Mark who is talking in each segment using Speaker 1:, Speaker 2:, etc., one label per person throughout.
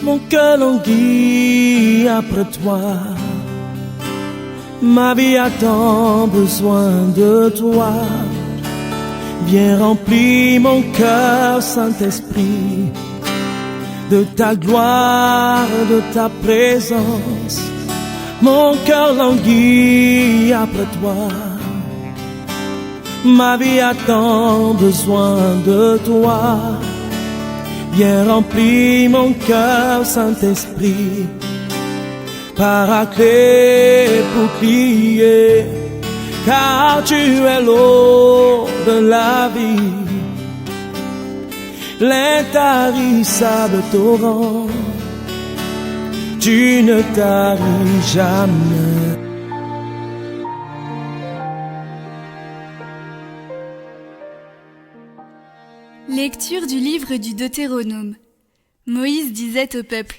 Speaker 1: Mon cœur languit après toi. Ma vie a tant besoin de toi. Viens remplir mon cœur, Saint-Esprit, de ta gloire, de ta présence. Mon cœur languit après toi. Ma vie a tant besoin de toi. Viens remplir mon cœur, Saint-Esprit, Paraclet, bouclier, car tu es l'eau de la vie, l'intarissable torrent, tu ne taris jamais.
Speaker 2: Lecture du livre du Deutéronome. Moïse disait au peuple: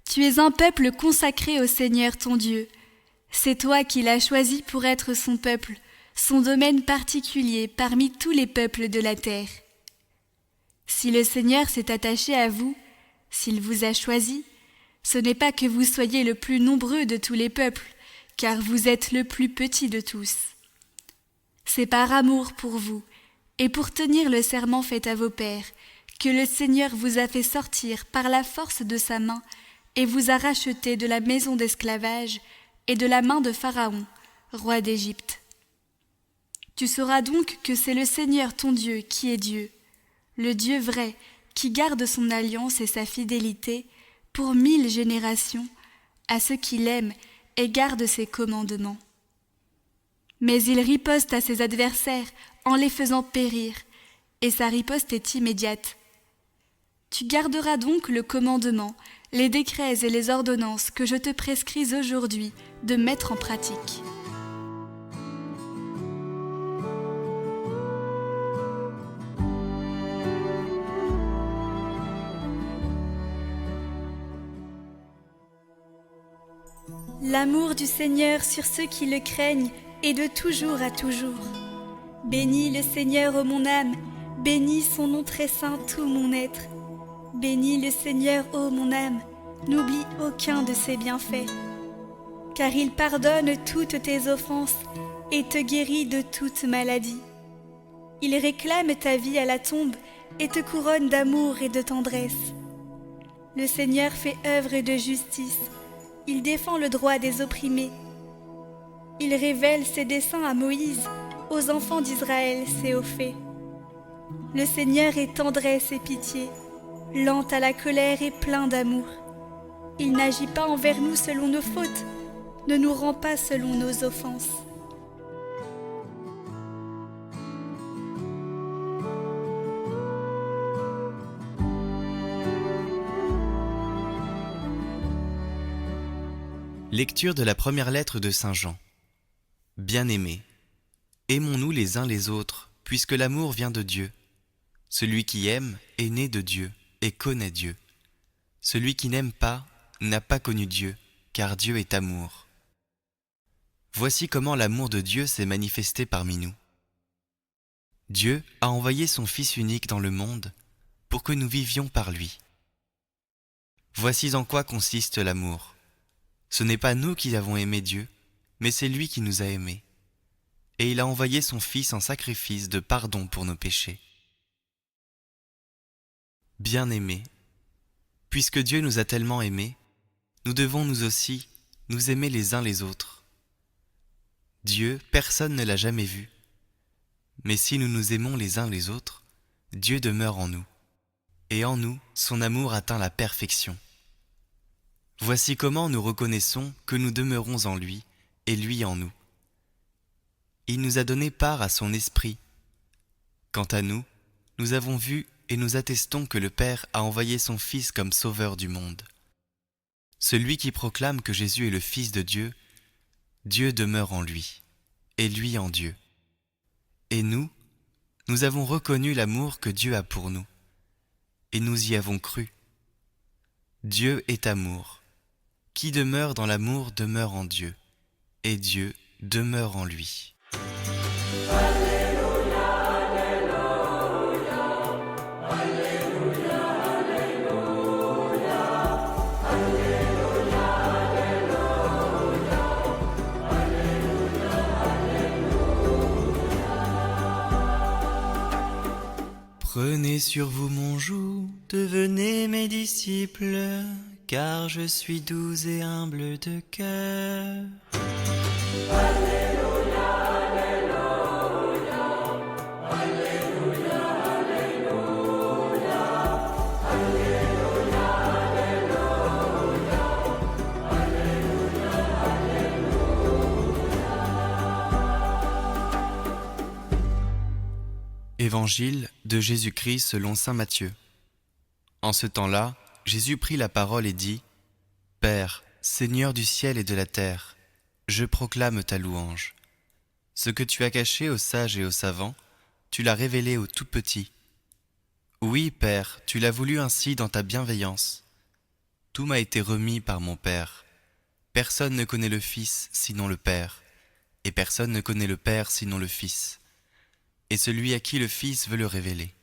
Speaker 2: Tu es un peuple consacré au Seigneur ton Dieu. C'est toi qui l'as choisi pour être son peuple, son domaine particulier parmi tous les peuples de la terre. Si le Seigneur s'est attaché à vous, s'il vous a choisi, ce n'est pas que vous soyez le plus nombreux de tous les peuples, car vous êtes le plus petit de tous. C'est par amour pour vous, et pour tenir le serment fait à vos pères, que le Seigneur vous a fait sortir par la force de sa main et vous a racheté de la maison d'esclavage et de la main de Pharaon, roi d'Égypte. Tu sauras donc que c'est le Seigneur ton Dieu qui est Dieu, le Dieu vrai, qui garde son alliance et sa fidélité pour 1000 générations à ceux qui l'aiment et gardent ses commandements. Mais il riposte à ses adversaires en les faisant périr, et sa riposte est immédiate. Tu garderas donc le commandement, les décrets et les ordonnances que je te prescris aujourd'hui de mettre en pratique. L'amour du Seigneur sur ceux qui le craignent est de toujours à toujours. Bénis le Seigneur, ô mon âme, bénis son nom très saint tout mon être. Bénis le Seigneur, ô mon âme, n'oublie aucun de ses bienfaits. Car il pardonne toutes tes offenses et te guérit de toute maladie. Il réclame ta vie à la tombe et te couronne d'amour et de tendresse. Le Seigneur fait œuvre de justice, il défend le droit des opprimés. Il révèle ses desseins à Moïse, aux enfants d'Israël, Séophée. Le Seigneur est tendresse et pitié, lent à la colère et plein d'amour. Il n'agit pas envers nous selon nos fautes, ne nous rend pas selon nos offenses.
Speaker 3: Lecture de la première lettre de Saint Jean. Bien-aimés, aimons-nous les uns les autres, puisque l'amour vient de Dieu. Celui qui aime est né de Dieu et connaît Dieu. Celui qui n'aime pas n'a pas connu Dieu, car Dieu est amour. Voici comment l'amour de Dieu s'est manifesté parmi nous. Dieu a envoyé son Fils unique dans le monde pour que nous vivions par lui. Voici en quoi consiste l'amour. Ce n'est pas nous qui avons aimé Dieu, mais c'est lui qui nous a aimés. Et il a envoyé son Fils en sacrifice de pardon pour nos péchés. Bien-aimés, puisque Dieu nous a tellement aimés, nous devons nous aussi nous aimer les uns les autres. Dieu, personne ne l'a jamais vu. Mais si nous nous aimons les uns les autres, Dieu demeure en nous. Et en nous, son amour atteint la perfection. Voici comment nous reconnaissons que nous demeurons en lui et lui en nous. Il nous a donné part à son esprit. Quant à nous, nous avons vu et nous attestons que le Père a envoyé son Fils comme sauveur du monde. Celui qui proclame que Jésus est le Fils de Dieu, Dieu demeure en lui, et lui en Dieu. Et nous avons reconnu l'amour que Dieu a pour nous, et nous y avons cru. Dieu est amour. Qui demeure dans l'amour demeure en Dieu, et Dieu demeure en lui. Prenez sur vous mon joug, devenez mes disciples, car je suis doux et humble de cœur. Évangile de Jésus-Christ selon saint Matthieu. En ce temps-là, Jésus prit la parole et dit : Père, Seigneur du ciel et de la terre, je proclame ta louange. Ce que tu as caché aux sages et aux savants, tu l'as révélé aux tout petits. Oui, Père, tu l'as voulu ainsi dans ta bienveillance. Tout m'a été remis par mon Père. Personne ne connaît le Fils sinon le Père, et personne ne connaît le Père sinon le Fils, et celui à qui le Fils veut le révéler.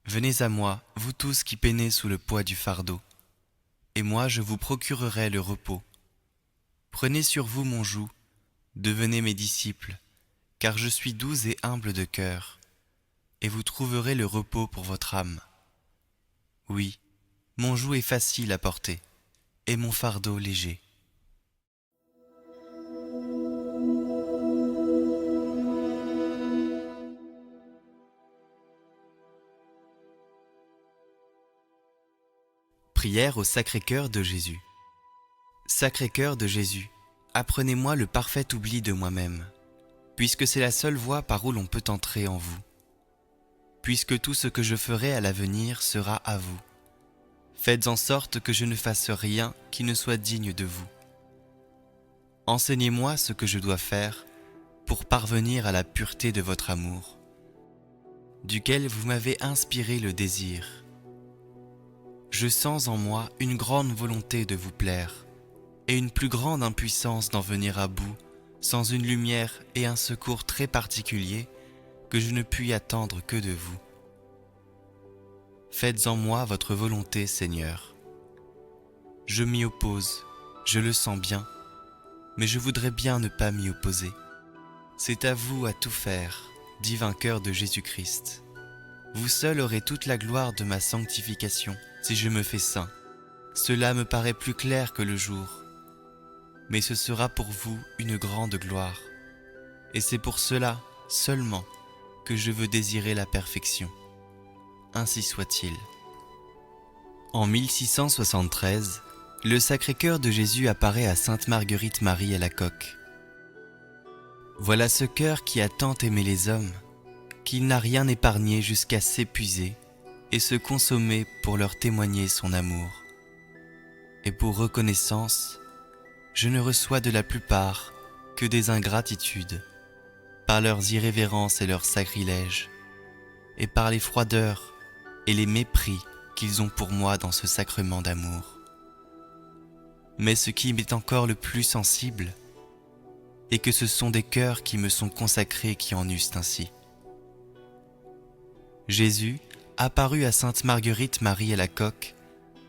Speaker 3: Venez à moi, vous tous qui peinez sous le poids du fardeau, et moi je vous procurerai le repos. Prenez sur vous mon joug, devenez mes disciples, car je suis doux et humble de cœur, et vous trouverez le repos pour votre âme. Oui, mon joug est facile à porter, et mon fardeau léger. Prière au Sacré-Cœur de Jésus. Sacré-Cœur de Jésus, apprenez-moi le parfait oubli de moi-même, puisque c'est la seule voie par où l'on peut entrer en vous. Puisque tout ce que je ferai à l'avenir sera à vous. Faites en sorte que je ne fasse rien qui ne soit digne de vous. Enseignez-moi ce que je dois faire pour parvenir à la pureté de votre amour, duquel vous m'avez inspiré le désir. Je sens en moi une grande volonté de vous plaire et une plus grande impuissance d'en venir à bout sans une lumière et un secours très particuliers que je ne puis attendre que de vous. Faites en moi votre volonté, Seigneur. Je m'y oppose, je le sens bien, mais je voudrais bien ne pas m'y opposer. C'est à vous à tout faire, divin cœur de Jésus-Christ. Vous seul aurez toute la gloire de ma sanctification, si je me fais saint. Cela me paraît plus clair que le jour. Mais ce sera pour vous une grande gloire. Et c'est pour cela, seulement, que je veux désirer la perfection. Ainsi soit-il. En 1673, le Sacré-Cœur de Jésus apparaît à Sainte Marguerite Marie à la Coque. Voilà ce cœur qui a tant aimé les hommes, qu'il n'a rien épargné jusqu'à s'épuiser et se consommer pour leur témoigner son amour. Et pour reconnaissance, je ne reçois de la plupart que des ingratitudes, par leurs irrévérences et leurs sacrilèges, et par les froideurs et les mépris qu'ils ont pour moi dans ce sacrement d'amour. Mais ce qui m'est encore le plus sensible est que ce sont des cœurs qui me sont consacrés qui en eussent ainsi. Jésus, apparu à Sainte Marguerite Marie à la Coque,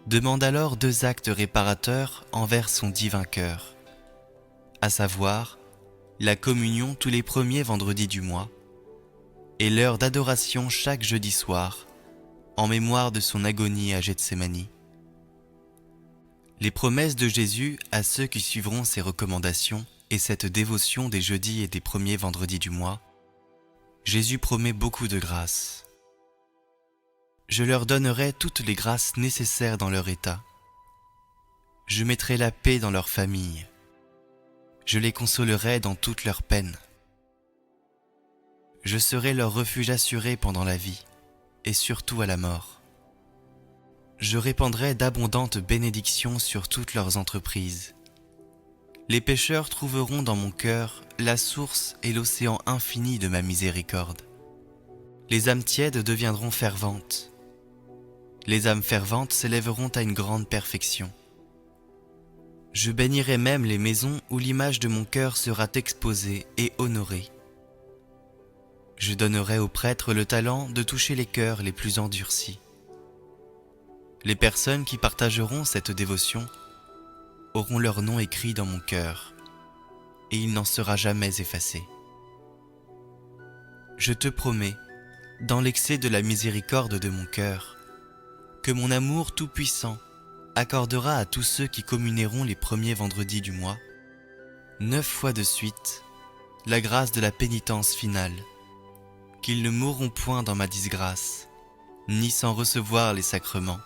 Speaker 3: demande alors 2 actes réparateurs envers son divin cœur, à savoir la communion tous les premiers vendredis du mois et l'heure d'adoration chaque jeudi soir, en mémoire de son agonie à Gethsémani. Les promesses de Jésus à ceux qui suivront ses recommandations et cette dévotion des jeudis et des premiers vendredis du mois, Jésus promet beaucoup de grâces. Je leur donnerai toutes les grâces nécessaires dans leur état. Je mettrai la paix dans leur famille. Je les consolerai dans toutes leurs peines. Je serai leur refuge assuré pendant la vie, et surtout à la mort. Je répandrai d'abondantes bénédictions sur toutes leurs entreprises. Les pécheurs trouveront dans mon cœur la source et l'océan infini de ma miséricorde. Les âmes tièdes deviendront ferventes. Les âmes ferventes s'élèveront à une grande perfection. Je bénirai même les maisons où l'image de mon cœur sera exposée et honorée. Je donnerai aux prêtres le talent de toucher les cœurs les plus endurcis. Les personnes qui partageront cette dévotion auront leur nom écrit dans mon cœur, et il n'en sera jamais effacé. Je te promets dans l'excès de la miséricorde de mon cœur, que mon amour tout-puissant accordera à tous ceux qui communeront les premiers vendredis du mois, 9 fois de suite, la grâce de la pénitence finale, qu'ils ne mourront point dans ma disgrâce, ni sans recevoir les sacrements,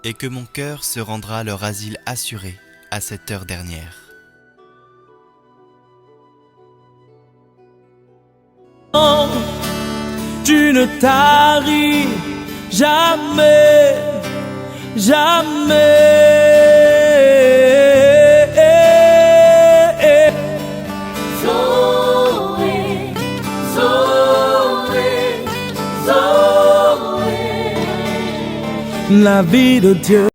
Speaker 3: et que mon cœur se rendra leur asile assuré à cette heure dernière.
Speaker 1: Tu ne taris jamais, jamais.
Speaker 4: Zoé, Zoé, Zoé.
Speaker 1: La vie de Dieu.